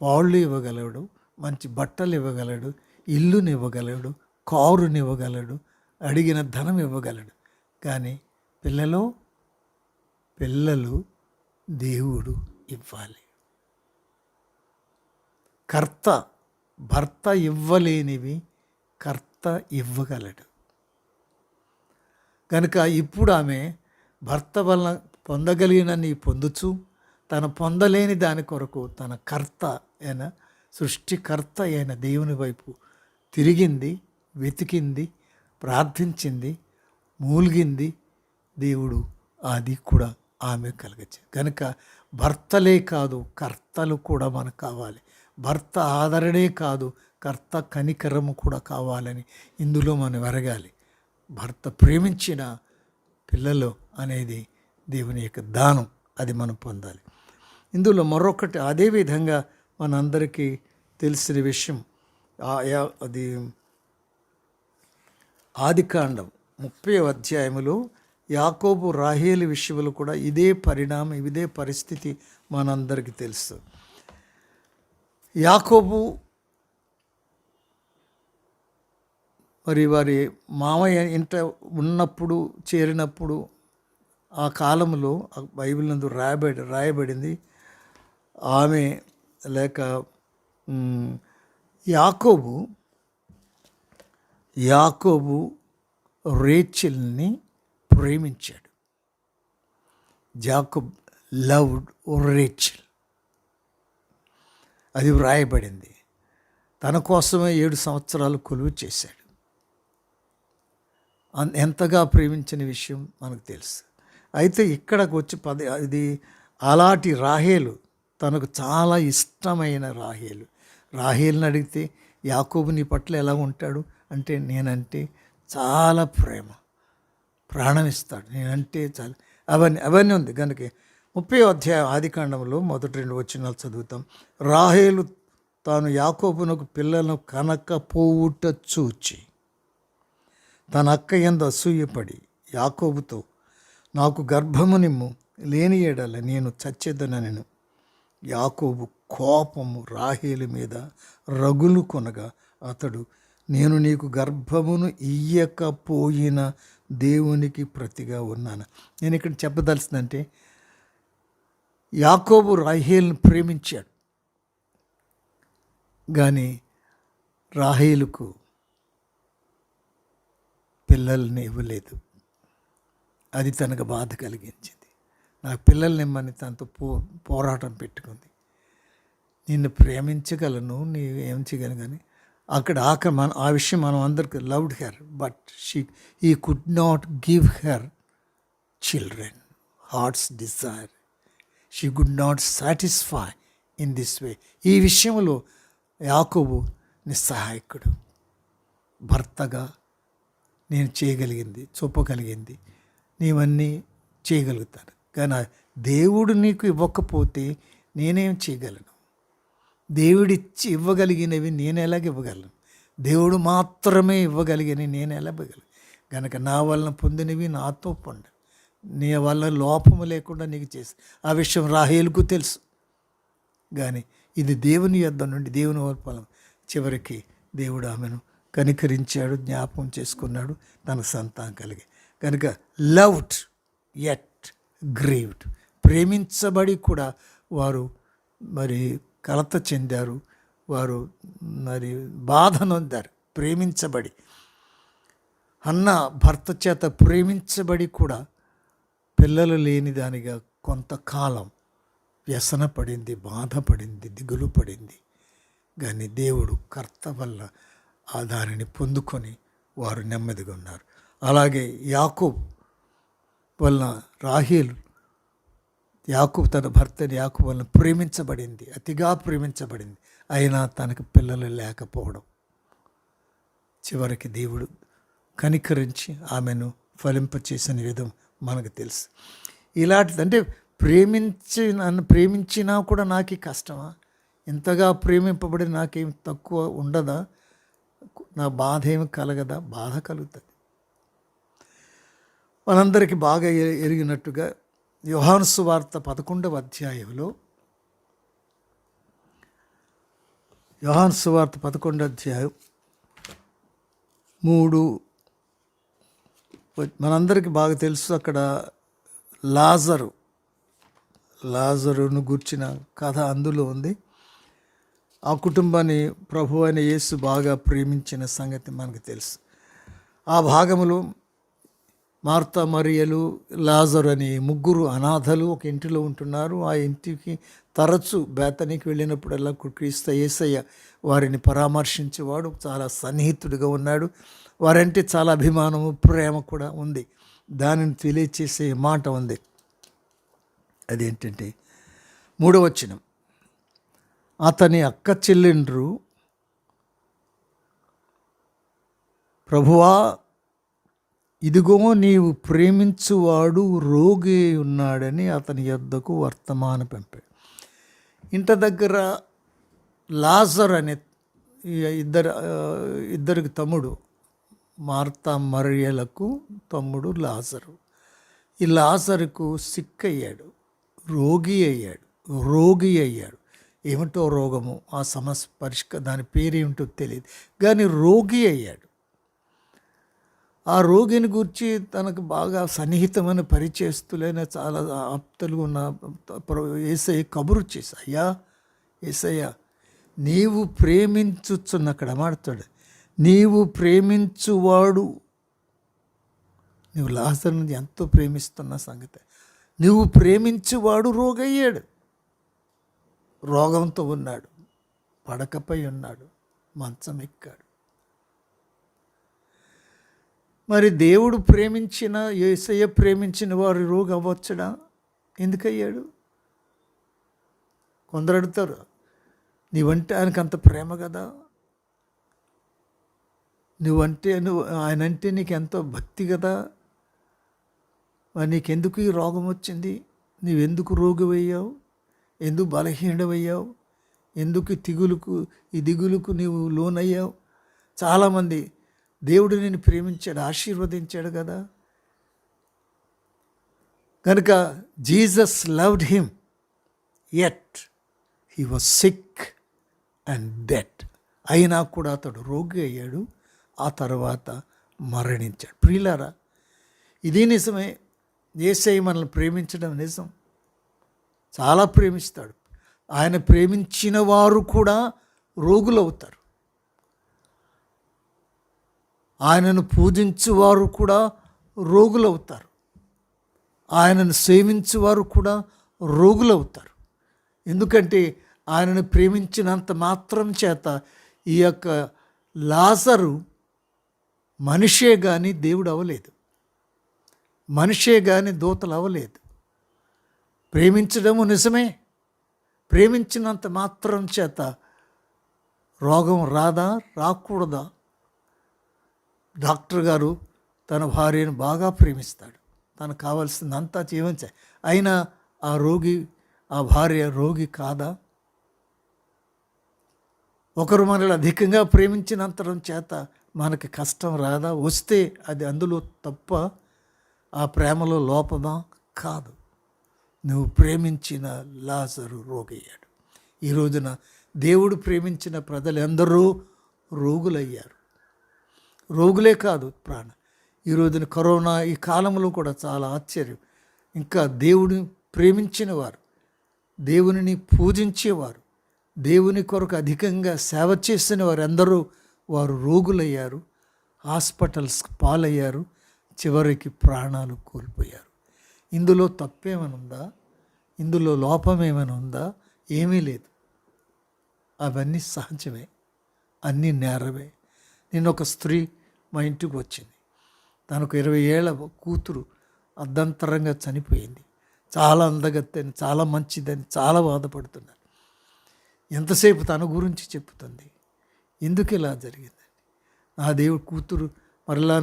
పాళ్ళు ఇవ్వగలడు, మంచి బట్టలు ఇవ్వగలడు, ఇల్లుని ఇవ్వగలడు, కారుని ఇవ్వగలడు, అడిగిన ధనం ఇవ్వగలడు, కానీ పిల్లలు దేవుడు ఇవ్వాలి. భర్త ఇవ్వలేనివి కర్త ఇవ్వగలడు. కనుక ఇప్పుడు ఆమె భర్త వలన పొందగలిగినన్ని పొందుచు తను పొందలేని దాని కొరకు తన కర్త అయిన సృష్టికర్త అయిన దేవుని వైపు తిరిగింది, వెతికింది, ప్రార్థించింది, మూలిగింది. దేవుడు అది కూడా ఆమె కలిగించింది. కనుక భర్తలే కాదు, కర్తలు కూడా మనకు కావాలి. భర్త ఆదరణే కాదు, కర్త కనికరము కూడా కావాలని ఇందులో మనం ఎరగాలి. భర్త ప్రేమించిన పిల్లలు అనేది దేవుని యొక్క దానం, అది మనం పొందాలి. ఇందులో మరొకటి అదేవిధంగా మనందరికీ తెలిసిన విషయం, అది ఆదికాండం 30వ అధ్యాయములో యాకోబు రాహేలు విషయంలో కూడా ఇదే పరిణామం, ఇదే పరిస్థితి మనందరికీ తెలుసు. యాకోబు మరి వారి మామయ్య ఇంట ఉన్నప్పుడు చేరినప్పుడు ఆ కాలంలో బైబిల్ నందు రాయబడింది, ఆమె లేక యాకోబు రేచెల్ని ప్రేమించాడు. జాకోబ్ లవ్డ్ రేచెల్, అది వ్రాయబడింది. తన కోసమే 7 సంవత్సరాలు కొలువు చేశాడు. ఎంతగా ప్రేమించిన విషయం మనకు తెలుసు. అయితే ఇక్కడకు వచ్చి ఇది అలాంటి రాహేలు, తనకు చాలా ఇష్టమైన రాహేలుని అడిగితే యాకోబు నీ పట్ల ఎలా ఉంటాడు అంటే, నేనంటే చాలా ప్రేమ, ప్రాణం ఇస్తాడు, నేనంటే చాలా అవన్నీ ఉంది. కనుక 30వ అధ్యాయం ఆదికాండంలో మొదటి 2 వచనాలు చదువుతాం. రాహేలు తాను యాకోబునకు పిల్లలను కనకపోవుట చూచి తన అక్క యందు అసూయపడి యాకోబుతో, నాకు గర్భము నిమ్ము, లేని ఎడల నేను చచ్చేదనెను. యాకోబు కోపము రాహేలు మీద రగులు కొనగా అతడు, నేను నీకు గర్భమును ఇయ్యకపోయిన దేవునికి ప్రతిగా ఉన్నాను. నేను ఇక్కడ చెప్పదలిసిందంటే, యాకోబు రాహేలును ప్రేమించాడు, కానీ రాహేలుకు పిల్లల్ని ఇవ్వలేదు. అది తనకు బాధ కలిగించింది. నాకు పిల్లల్ని ఇమ్మని తనతో పోరాటం పెట్టుకుంది. నిన్ను ప్రేమించగలను, నీవు ఏం చేయగలను, కానీ అక్కడ ఆ విషయం మనం అందరికి loved her, but he could not give her children, hearts desire. She could not satisfy in this way. ఈ విషయంలో యాకోబు నిస్సహాయకుడు. భర్తగా నేను చేయగలిగింది, చూపగలిగింది, నీవన్నీ చేయగలుగుతాను, కానీ దేవుడు నీకు ఇవ్వకపోతే నేనేం చేయగలను? దేవుడిచ్చి ఇవ్వగలిగినవి నేను ఎలాగ ఇవ్వగలను? దేవుడు మాత్రమే ఇవ్వగలిగినవి నేను ఎలా ఇవ్వగలను? కనుక నా వలన పొందినవి నాతో పొంద, నీ వల్ల లోపము లేకుండా నీకు చేసి. ఆ విషయం రాహేలుకు తెలుసు, కానీ ఇది దేవుని యొద్ద నుండి, దేవుని వల్పలం. చివరికి దేవుడు ఆమెను కనికరించాడు, జ్ఞాపకం చేసుకున్నాడు, తన సంతానం కలిగి. కనుక లవ్డ్ యట్ గ్రీవ్డ్, ప్రేమించబడి కూడా వారు మరి కలత చెందారు, వారు మరి బాధ నొందారు. ప్రేమించబడి, అన్న భర్త చేత ప్రేమించబడి కూడా పిల్లలు లేని దానిగా కొంతకాలం వ్యసన పడింది, బాధపడింది, దిగులు పడింది. కానీ దేవుడు కర్త వల్ల ఆ దానిని పొందుకొని వారు నెమ్మదిగా ఉన్నారు. అలాగే యాకోబు వలన రాహేలు, యాకోబు తన భర్తని యాకోబు వలన ప్రేమించబడింది, అతిగా ప్రేమించబడింది. అయినా తనకు పిల్లలు లేకపోవడం, చివరికి దేవుడు కనికరించి ఆమెను ఫలింపచేసిన విధం మనకు తెలుసు. ఇలాంటిది అంటే నన్ను ప్రేమించినా కూడా నాకు కష్టమా? ఇంతగా ప్రేమింపబడి నాకేం తక్కువ ఉండదా? నా బాధ ఏమి కలగదా? బాధ కలుగుతుంది. మనందరికీ బాగా ఎరిగినట్టుగా యోహాను సువార్త 11వ అధ్యాయంలో, యోహాను సువార్త 11వ అధ్యాయం 3, మనందరికీ బాగా తెలుసు. అక్కడ లాజరును గూర్చిన కథ అందులో ఉంది. ఆ కుటుంబాన్ని ప్రభు అయిన యేసు బాగా ప్రేమించిన సంగతి మనకు తెలుసు. ఆ భాగములో మార్తా, మరియలు, లాజరు అని ముగ్గురు అనాథలు ఒక ఇంటిలో ఉంటున్నారు. ఆ ఇంటికి తరచు బేతనీకి వెళ్ళినప్పుడల్లా క్రీస్తు యేసయ్య వారిని పరామర్శించేవాడు. చాలా సన్నిహితుడిగా ఉన్నాడు. వారంటే చాలా అభిమానము, ప్రేమ కూడా ఉంది. దానిని తెలియచేసే మాట ఉంది. అదేంటంటే 3వ వచనం, అతని అక్క చెల్లెండ్రు, ప్రభువా, ఇదిగో నీవు ప్రేమించువాడు రోగి ఉన్నాడని అతని యొద్దకు వర్తమానం పంపాడు. ఇంటి దగ్గర లాజర్ అనే ఇద్దరికి తమ్ముడు, మార్తా మరియలకు తమ్ముడు లాజరు. ఈ లాజరుకు సిక్ అయ్యాడు, రోగి అయ్యాడు. ఏమిటో రోగము, ఆ సమస్య దాని పేరేమిటో తెలియదు, కానీ రోగి అయ్యాడు. ఆ రోగిని గురించి తనకు బాగా సన్నిహితమైన పరిచయస్తులైన చాలా ఆప్తులు ఉన్న యేసయ్య కబురు చేసి, అయ్యా యేసయ్య, నీవు ప్రేమించుచున్న, అక్కడ మాడతాడు, నీవు ప్రేమించువాడు, నువ్వు లాజరును ఎంతో ప్రేమిస్తున్న సంగతి, నువ్వు ప్రేమించువాడు రోగయ్యాడు, రోగంతో ఉన్నాడు, పడకపై ఉన్నాడు, మంచం ఎక్కాడు. మరి దేవుడు ప్రేమించిన, యేసయ్య ప్రేమించిన వారు రోగి అవ్వచ్చుడా? ఎందుకయ్యాడు? కొందరు అడుగుతారు, నీవంటే ఆయనకు అంత ప్రేమ కదా, ఆయనంటే నీకు ఎంతో భక్తి కదా, మరి నీకెందుకు ఈ రోగం వచ్చింది? నువ్వెందుకు రోగివయ్యావు? ఎందుకు బలహీనమయ్యావు? ఎందుకు ఈ దిగులుకు నీవు లోనయ్యావు? చాలామంది దేవుడు నిన్ను ప్రేమించాడు, ఆశీర్వదించాడు కదా. కనుక Jesus loved him, yet he was sick and dead. అయినా కూడా అతడు రోగి అయ్యాడు, ఆ తర్వాత మరణించాడు. ప్రియులారా, ఇది నిజమే. యేసయ్య మనల్ని ప్రేమించడం నిజం. చాలా ప్రేమిస్తాడు. ఆయన ప్రేమించిన వారు కూడా రోగులవుతారు. ఆయనను పూజించువారు కూడా రోగులవుతారు. ఆయనను సేవించువారు కూడా రోగులవుతారు. ఎందుకంటే ఆయనను ప్రేమించినంత మాత్రం చేత ఈ యొక్క లాజరు మనిషే కానీ దేవుడు అవ్వలేదు, మనిషే కానీ దూతలు అవ్వలేదు. ప్రేమించడము నిజమే, ప్రేమించినంత మాత్రం చేత రోగం రాదా, రాకూడదా? డాక్టర్ గారు తన భార్యను బాగా ప్రేమిస్తాడు, తనకు కావాల్సిందంతా జీవించాయి. అయినా ఆ రోగి, ఆ భార్య రోగి కాదా? ఒకరు మనల్ని అధికంగా ప్రేమించినంతరం చేత మనకి కష్టం రాదా? వస్తే అది అందులో తప్ప, ఆ ప్రేమలో లోపమా? కాదు. నువ్వు ప్రేమించిన లాజరు రోగయ్యాడు. ఈ రోజున దేవుడు ప్రేమించిన ప్రజలు ఎందరో రోగులయ్యారు. రోగులే కాదు, ఈ రోజున కరోనా ఈ కాలంలో కూడా చాలా ఆశ్చర్యం. ఇంకా దేవుడిని ప్రేమించిన వారు, దేవునిని పూజించేవారు, దేవుని కొరకు అధికంగా సేవ చేసిన వారు ఎందరో వారు రోగులయ్యారు, హాస్పిటల్స్ పాలయ్యారు, చివరికి ప్రాణాలు కోల్పోయారు. ఇందులో తప్పేమైనా ఉందా? ఇందులో లోపం ఏమైనా ఉందా? ఏమీ లేదు. అవన్నీ సహజమే, అన్నీ నేరమే. నేను ఒక స్త్రీ మా ఇంటికి వచ్చింది. తనకు 20 ఏళ్ల కూతురు అర్ధంతరంగా చనిపోయింది. చాలా అందగత్తని, చాలా మంచిదని చాలా బాధపడుతున్నారు. ఎంతసేపు తన గురించి చెప్తుంది. ఎందుకు ఇలా జరిగిందని. నా దేవుడు కూతురు మరలా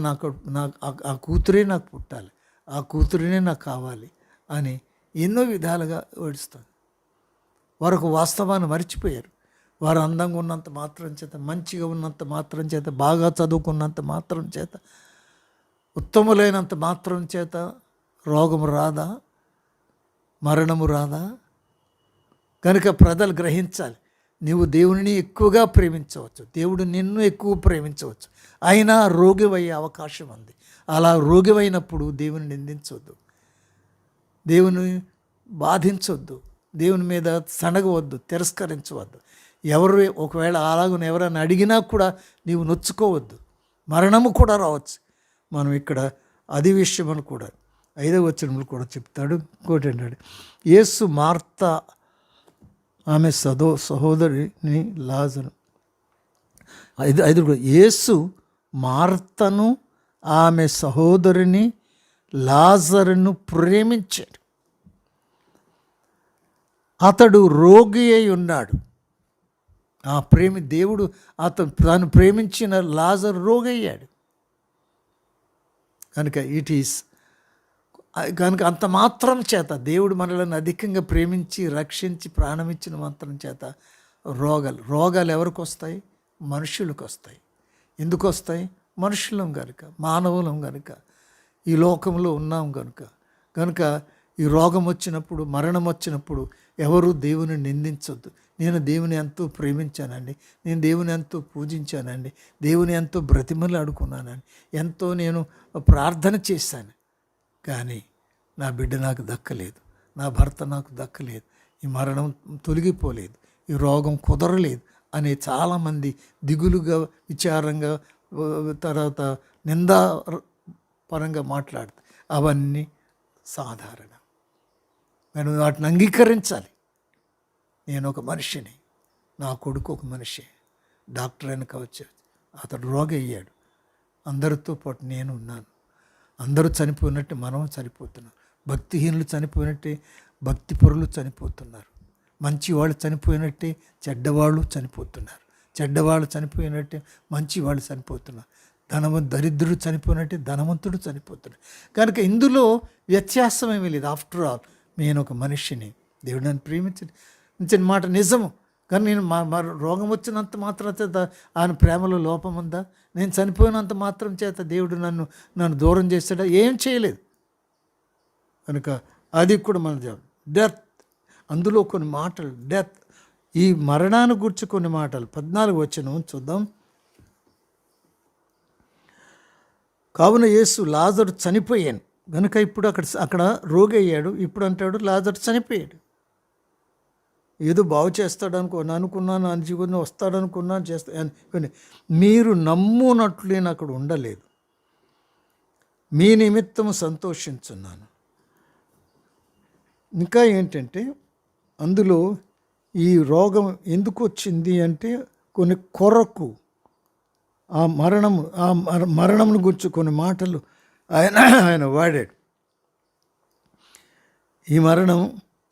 ఆ కూతురే నాకు పుట్టాలి, ఆ కూతురినే నాకు కావాలి అని ఎన్నో విధాలుగా ఏడుస్తుంది. వారు వాస్తవాన్ని మర్చిపోయారు. వారు అందంగా ఉన్నంత మాత్రం చేత, మంచిగా ఉన్నంత మాత్రం చేత, బాగా చదువుకున్నంత మాత్రం చేత, ఉత్తములైనంత మాత్రం చేత రోగము రాదా, మరణము రాదా? కనుక ప్రజలు గ్రహించాలి. నీవు దేవుని ఎక్కువగా ప్రేమించవచ్చు, దేవుడు నిన్ను ఎక్కువ ప్రేమించవచ్చు, అయినా రోగివయ్యే అవకాశం ఉంది. అలా రోగివైనప్పుడు దేవుని నిందించవద్దు, దేవుని బాధించవద్దు, దేవుని మీద సనగవద్దు, తిరస్కరించవద్దు. ఎవరు ఒకవేళ అలాగని ఎవరైనా అడిగినా కూడా నీవు నొచ్చుకోవద్దు. మరణము కూడా రావచ్చు. మనం ఇక్కడ అది విషయమని కూడా 5వ వచనంలో కూడా చెప్తాడు. ఇంకోటి ఏంటంటే, యేసు మార్త ఆమె సహోదరిని లాజరు, 5 కూడా, యేసు మార్తను ఆమె సహోదరిని లాజరును ప్రేమించాడు. అతడు రోగి అయి ఉన్నాడు. ఆ దేవుడు తాను ప్రేమించిన లాజరు రోగి అయ్యాడు. కనుక అంత మాత్రం చేత దేవుడు మనలను అధికంగా ప్రేమించి రక్షించి ప్రాణమిచ్చిన మాత్రం చేత రోగాలు ఎవరికి వస్తాయి? మనుషులకు వస్తాయి. ఎందుకు వస్తాయి? మనుషులం కనుక, మానవులం కనుక, ఈ లోకంలో ఉన్నాం కనుక ఈ రోగం వచ్చినప్పుడు, మరణం వచ్చినప్పుడు ఎవరు దేవుని నిందించొద్దు. నేను దేవుని ఎంతో ప్రేమించానండి, నేను దేవుని ఎంతో పూజించానండి, దేవుని ఎంతో బ్రతిమలాడుకున్నానండి, ఎంతో నేను ప్రార్థన చేశాను, కానీ నా బిడ్డ నాకు దక్కలేదు, నా భర్త నాకు దక్కలేదు, ఈ మరణం తొలగిపోలేదు, ఈ రోగం కుదరలేదు అనే చాలామంది దిగులుగా, విచారంగా, తర్వాత నిందా పరంగా మాట్లాడుతారు. అవన్నీ సాధారణం. నేను వాటిని అంగీకరించాలి. నేను ఒక మనిషిని, నా కొడుకు ఒక మనిషి, డాక్టర్ అయిన కావచ్చు, అతడు రోగి అయ్యాడు. అందరితో పాటు నేను ఉన్నాను. అందరూ చనిపోయినట్టు మనం చనిపోతున్నాం. భక్తిహీనులు చనిపోయినట్టే భక్తిపరులు చనిపోతున్నారు. మంచివాళ్ళు చనిపోయినట్టే చెడ్డవాళ్ళు చనిపోతున్నారు. చెడ్డవాళ్ళు చనిపోయినట్టే మంచివాళ్ళు చనిపోతున్నారు. దరిద్రుడు చనిపోయినట్టే ధనవంతుడు చనిపోతున్నాడు. కనుక ఇందులో వ్యత్యాసం ఏమీ లేదు. ఆఫ్టర్ ఆల్ నేను ఒక మనిషిని, దేవుడు నన్ను ప్రేమించిన మాట నిజము. కానీ నేను రోగం వచ్చినంత మాత్రం చేత ఆయన ప్రేమలో లోపం ఉందా? నేను చనిపోయినంత మాత్రం చేత దేవుడు నన్ను దూరం చేస్తాడా? ఏం చేయలేదు. కనుక అది కూడా మన డెత్, అందులో కొన్ని మాటలు డెత్, ఈ మరణాన్ని గురించి కొన్ని మాటలు 14 వచనం చూద్దాం. కావున యేసు లాజరు చనిపోయాను కనుక ఇప్పుడు అక్కడ రోగి అయ్యాడు. ఇప్పుడు అంటాడు లాజరు చనిపోయాడు. ఏదో బాగు చేస్తాడు అనుకున్నాను అని జీవితం వస్తాడనుకున్నాను చేస్తాను కానీ మీరు నమ్మునట్లు నేను అక్కడ ఉండలేదు. మీ నిమిత్తము సంతోషించున్నాను. ఇంకా ఏంటంటే అందులో ఈ రోగం ఎందుకు వచ్చింది అంటే కొన్ని కొరకు ఆ మరణమును గురించి కొన్ని మాటలు ఆయన వాడాడు. ఈ మరణం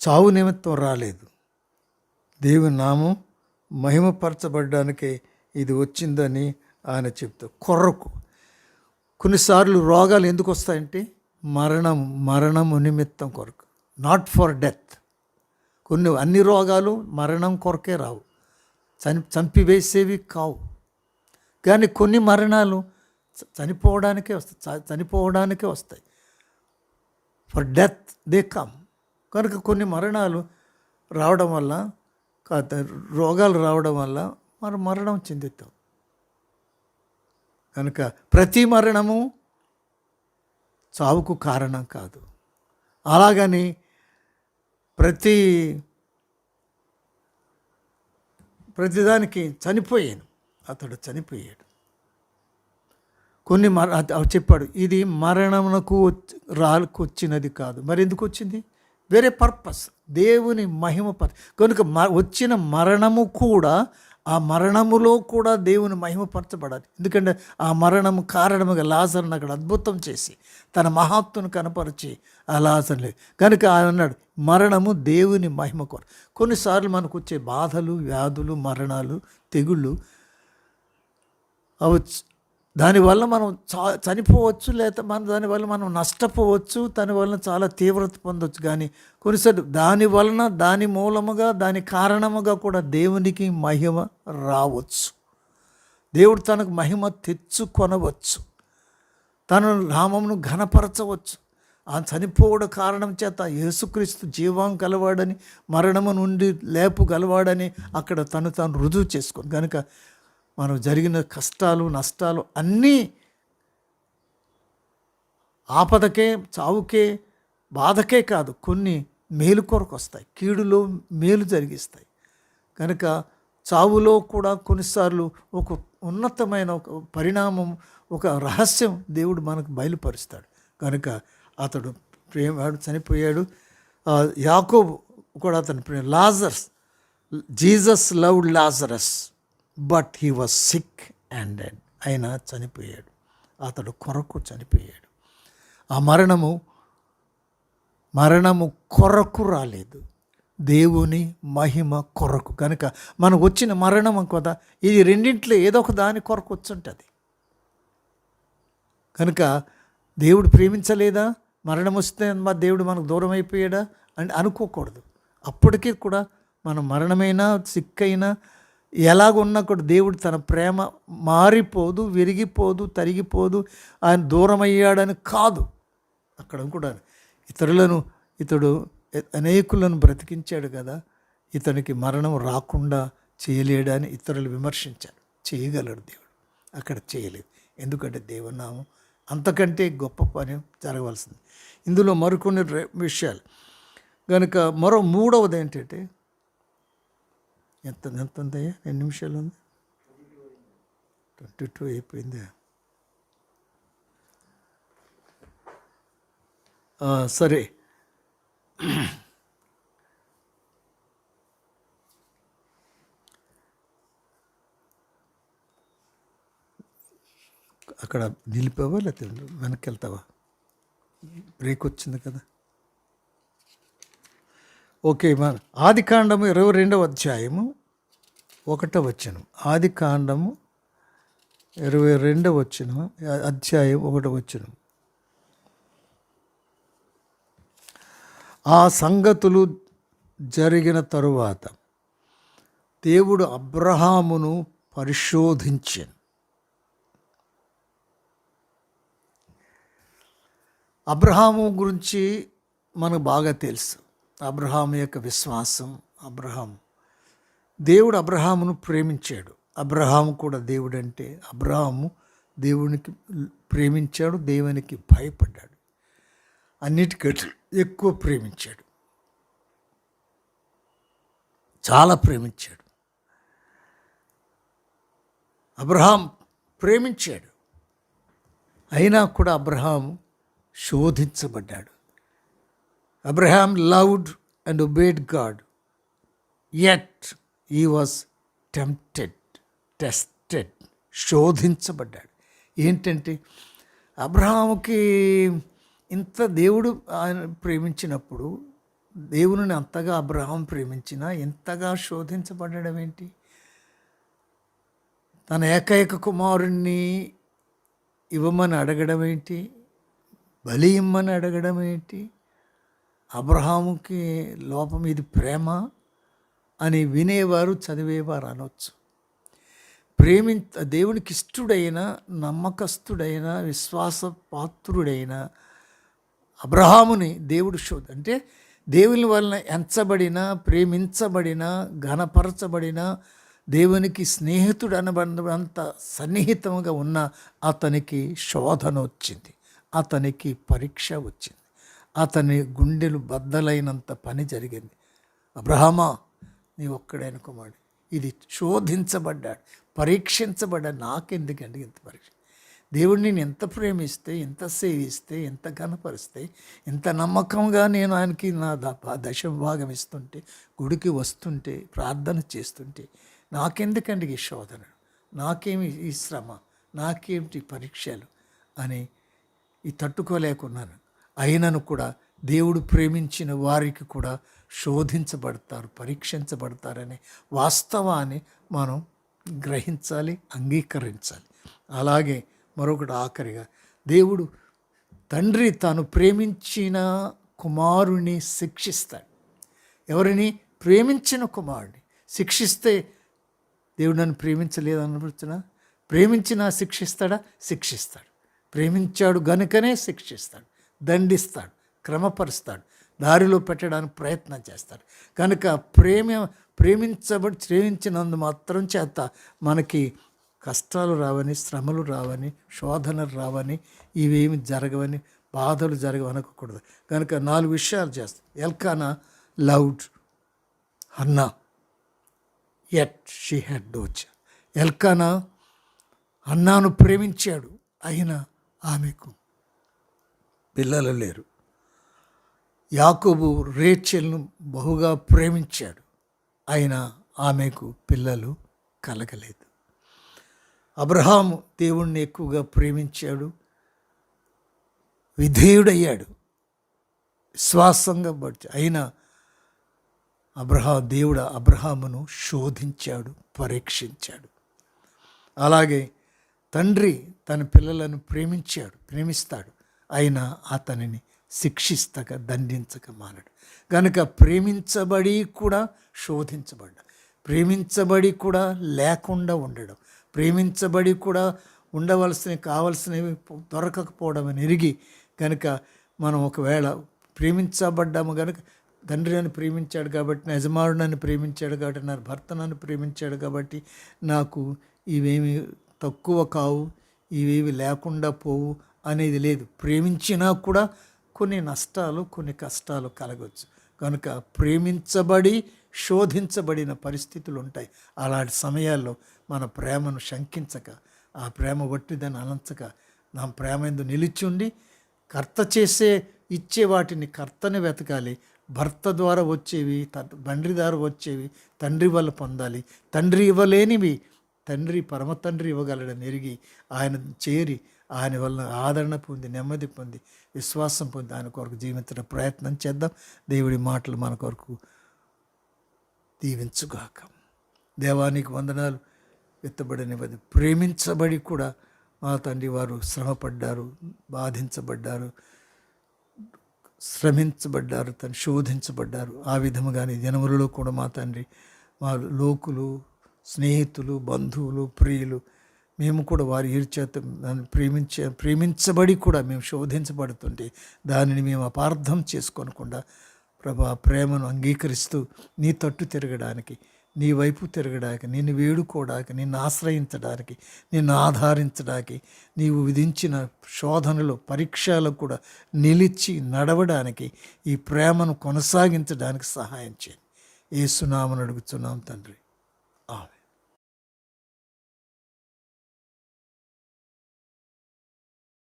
చావు నిమిత్తం రాలేదు, దేవుని నామం మహిమపరచబడ్డానికే ఇది వచ్చిందని ఆయన చెప్తారు. కొరకు కొన్నిసార్లు రోగాలు ఎందుకు వస్తాయంటే మరణము నిమిత్తం కొరకు, నాట్ ఫర్ డెత్. అన్ని రోగాలు మరణం కొరకే రావు, చంపివేసేవి కావు. కానీ కొన్ని మరణాలు చనిపోవడానికే వస్తాయి. For death they come. కనుక కొన్ని మరణాలు రావడం వల్ల, రోగాలు రావడం వల్ల మనం మరణం చెందుతాం. కనుక ప్రతి మరణము చావుకు కారణం కాదు. అలాగని ప్రతిదానికి అతడు చనిపోయాడు. కొన్ని చెప్పాడు ఇది మరణమునకు వచ్చినది కాదు. మరి ఎందుకు వచ్చింది? వేరే పర్పస్, దేవుని కనుక వచ్చిన మరణము కూడా, ఆ మరణములో కూడా దేవుని మహిమపరచబడాలి. ఎందుకంటే ఆ మరణము కారణముగా లాజరును అక్కడ అద్భుతం చేసి తన మహాత్తును కనపరిచి ఆ లాజరుని కనుక ఆయన అన్నాడు మరణము దేవుని మహిమ కొరకు. కొన్నిసార్లు మనకు వచ్చే బాధలు, వ్యాధులు, మరణాలు, తెగుళ్ళు అవచ్చు. దానివల్ల మనం చనిపోవచ్చు, లేదా దానివల్ల మనం నష్టపోవచ్చు, దానివల్ల చాలా తీవ్రత పొందవచ్చు. కానీ కొన్నిసార్లు దాని మూలముగా, దాని కారణముగా కూడా దేవునికి మహిమ రావచ్చు. దేవుడు తనకు మహిమ తెచ్చుకొనవచ్చు, తన నామమును ఘనపరచవచ్చు. ఆ చనిపోవడం కారణం చేత యేసుక్రీస్తు జీవం గలవాడని, మరణము నుండి లేపు గలవాడని అక్కడ తాను రుజువు చేసుకొని కనుక మనం జరిగిన కష్టాలు, నష్టాలు అన్నీ ఆపదకే, చావుకే, బాధకే కాదు, కొన్ని మేలు కొరకు వస్తాయి, కీడులో మేలు జరిగిస్తాయి. కనుక చావులో కూడా కొన్నిసార్లు ఒక ఉన్నతమైన ఒక పరిణామం, ఒక రహస్యం దేవుడు మనకు బయలుపరుస్తాడు. కనుక అతడు చనిపోయాడు. యాకోబు కూడా అతని Jesus loved Lazarus but he was sick and dead. ఆయన చనిపోయాడు, అతడు కొరకు చనిపోయాడు. ఆ మరణము కొరకు రాలేదు, దేవుని మహిమ కొరకు. కనుక మనకు వచ్చిన మరణం కదా, ఇది రెండింటిలో ఏదో ఒక దాని కొరకు వచ్చుంటుంది. కనుక దేవుడు ప్రేమించలేదా, మరణం వస్తే దేవుడు మనకు దూరం అయిపోయాడా అని అనుకోకూడదు. అప్పటికీ కూడా మనం మరణమైనా, సిక్కైనా, ఎలాగున్నా కూడా దేవుడు తన ప్రేమ మారిపోదు, విరిగిపోదు, తరిగిపోదు. ఆయన దూరం అయ్యాడని కాదు. అక్కడ కూడా ఇతడు అనేకులను బ్రతికించాడు కదా, ఇతనికి మరణం రాకుండా చేయలేడని ఇతరులు విమర్శించారు. చేయగలడు దేవుడు, అక్కడ చేయలేదు. ఎందుకంటే దేవునామం అంతకంటే గొప్ప పని జరగవలసింది. ఇందులో మరికొన్ని విషయాలు కనుక మూడవది ఏంటంటే, ఎంత ఉందయ్యా, 2 నిమిషాలు ఉంది, 22 అయిపోయింది. సరే, అక్కడ నిలిపావా లేకపోతే వెనక్కి వెళ్తావా? బ్రేక్ వచ్చింది కదా. ఓకే, మన ఆదికాండము 22వ అధ్యాయము 1వ వచనం. ఆదికాండము 22వ వచనం, అధ్యాయం 1వ వచనం. ఆ సంగతులు జరిగిన తరువాత దేవుడు అబ్రహామును పరిశోధించాను. అబ్రహాము గురించి మనకు బాగా తెలుసు. అబ్రహాము యొక్క విశ్వాసం. దేవుడు అబ్రహామును ప్రేమించాడు. అబ్రహాము కూడా దేవుడు అంటే, అబ్రహాము దేవునికి ప్రేమించాడు, దేవునికి భయపడ్డాడు, అన్నిటికంటే ఎక్కువ ప్రేమించాడు. చాలా ప్రేమించాడు. అబ్రహాం ప్రేమించాడు, అయినా కూడా అబ్రహాం శోధించబడ్డాడు. Abraham loved and obeyed God, yet he was tested, శోధించబడ్డాడు. ఏంటంటే అబ్రహాముకి ఇంత దేవుడు ఆయన ప్రేమించినప్పుడు, దేవుని అంతగా అబ్రహాం ప్రేమించినా ఎంతగా శోధించబడడం ఏంటి? తన ఏకైక కుమారుణ్ణి ఇవ్వమని అడగడం ఏంటి? బలి ఇమ్మని అడగడం ఏంటి? అబ్రహాముకి లోపం ఇది ప్రేమ అని వినేవారు, చదివేవారు అనొచ్చు. దేవునికి ఇష్టడైన, నమ్మకస్తుడైన, విశ్వాసపాత్రుడైన అబ్రహాముని దేవుడు అంటే దేవుని వలన ఎంచబడిన, ప్రేమించబడిన, ఘనపరచబడిన, దేవునికి స్నేహితుడు అనబడినంత సన్నిహితంగా ఉన్న అతనికి శోధన వచ్చింది, అతనికి పరీక్ష వచ్చింది, అతని గుండెలు బద్దలైనంత పని జరిగింది. అబ్రహామా, నీ ఒక్కడైన కుమారుడు, ఇది శోధించబడ్డాడు, పరీక్షించబడ్డాడు. నాకెందుకండి ఇంత పరీక్ష? దేవుడిని నేను ఎంత ప్రేమిస్తే, ఎంత సేవిస్తే, ఎంత ఘనపరిస్తే, ఎంత నమ్మకంగా నేను ఆయనకి నా దశమ భాగం ఇస్తుంటే, గుడికి వస్తుంటే, ప్రార్థన చేస్తుంటే, నాకెందుకండి ఈ శోధన, నాకేమి ఈ శ్రమ, నాకేమిటి పరీక్షలు అని ఈ తట్టుకోలేకున్నాను. అయినను కూడా దేవుడు ప్రేమించిన వారికి కూడా శోధించబడతారు, పరీక్షించబడతారనే వాస్తవాన్ని మనం గ్రహించాలి, అంగీకరించాలి. అలాగే మరొకటి ఆఖరిగా, దేవుడు తండ్రి తాను ప్రేమించిన కుమారుని శిక్షిస్తాడు. ఎవరిని? ప్రేమించిన కుమారుని శిక్షిస్తే దేవుడు నన్ను ప్రేమించలేదు అనిపించినా, ప్రేమించినా శిక్షిస్తాడా? శిక్షిస్తాడు. ప్రేమించాడు గనుకనే శిక్షిస్తాడు, దండిస్తాడు, క్రమపరుస్తాడు, దారిలో పెట్టడానికి ప్రయత్నం చేస్తాడు. కనుక ప్రేమించినందు మాత్రం చేత మనకి కష్టాలు రావని, శ్రమలు రావని, శోధనలు రావని, ఇవేమి జరగవని, బాధలు జరగవనకూడదు. కనుక 4 విషయాలు చేస్తాం. Elkanah loved Hannah, yet she had no child. Elkanah హన్నాను ప్రేమించాడు, అయినా ఆమెకు పిల్లలు లేరు. యాకోబు రేచెల్ను బహుగా ప్రేమించాడు, అయినా ఆమెకు పిల్లలు కలగలేదు. అబ్రహాము దేవుణ్ణి ఎక్కువగా ప్రేమించాడు, విధేయుడయ్యాడు, విశ్వాసంగా బట్టి, అయినా దేవుడు అబ్రహామును శోధించాడు, పరీక్షించాడు. అలాగే తండ్రి తన పిల్లలను ప్రేమిస్తాడు, అయినా అతనిని శిక్షిస్తక, దండించక మానడు. కనుక ప్రేమించబడి కూడా శోధించబడ్డా, ప్రేమించబడి కూడా లేకుండా ఉండడం, ప్రేమించబడి కూడా కావలసినవి దొరకకపోవడం అని ఎరిగి, కనుక మనం ఒకవేళ ప్రేమించబడ్డాము కనుక, తండ్రి నన్ను ప్రేమించాడు కాబట్టి, నా యజమానుడు నన్ను ప్రేమించాడు కాబట్టి, నా భర్త నన్ను ప్రేమించాడు కాబట్టి నాకు ఇవేమి తక్కువ కావు, ఇవేవి లేకుండా పోవు అనేది లేదు. ప్రేమించినా కూడా కొన్ని నష్టాలు, కొన్ని కష్టాలు కలగవచ్చు. కనుక ప్రేమించబడి శోధించబడిన పరిస్థితులు ఉంటాయి. అలాంటి సమయాల్లో మన ప్రేమను శంకించక, ఆ ప్రేమ వట్టిదని అనంచక, నా ప్రేమ ఎందు నిలిచుండి, ఇచ్చే వాటిని కర్తని వెతకాలి. భర్త ద్వారా వచ్చేవి, తండ్రి ద్వారా వచ్చేవి తండ్రి వల్ల పొందాలి. తండ్రి ఇవ్వలేనివి పరమ తండ్రి ఇవ్వగలడని ఎరిగి ఆయన చేరి, ఆయన వల్ల ఆదరణ పొంది, నెమ్మది పొంది, విశ్వాసం పొంది ఆయన కొరకు జీవించడం ప్రయత్నం చేద్దాం. దేవుడి మాటలు మన కొరకు దీవించుగాక. దేవానికి వందనాలు. ఎత్తబడినది ప్రేమించబడి కూడా మా తండ్రి వారు శ్రమపడ్డారు, బాధించబడ్డారు, శ్రమించబడ్డారు, శోధించబడ్డారు. ఆ విధముగానే జనములలో కూడా మా తండ్రి, మా లోకులు, స్నేహితులు, బంధువులు, ప్రియులు, మేము కూడా వారి చేత ప్రేమించబడి కూడా మేము శోధించబడుతుంటే దానిని మేము అపార్థం చేసుకోనకుండా ప్రభా ప్రేమను అంగీకరిస్తూ నీ తట్టు తిరగడానికి, నీ వైపు తిరగడానికి, నిన్ను వేడుకోవడానికి, నిన్ను ఆశ్రయించడానికి, నిన్ను ఆధారించడానికి, నీవు విధించిన శోధనలు, పరీక్షలు కూడా నిలిచి నడవడానికి, ఈ ప్రేమను కొనసాగించడానికి సహాయం చేయండి. యేసునామమున అడుగుచున్నాం తండ్రి. ఆమేన్.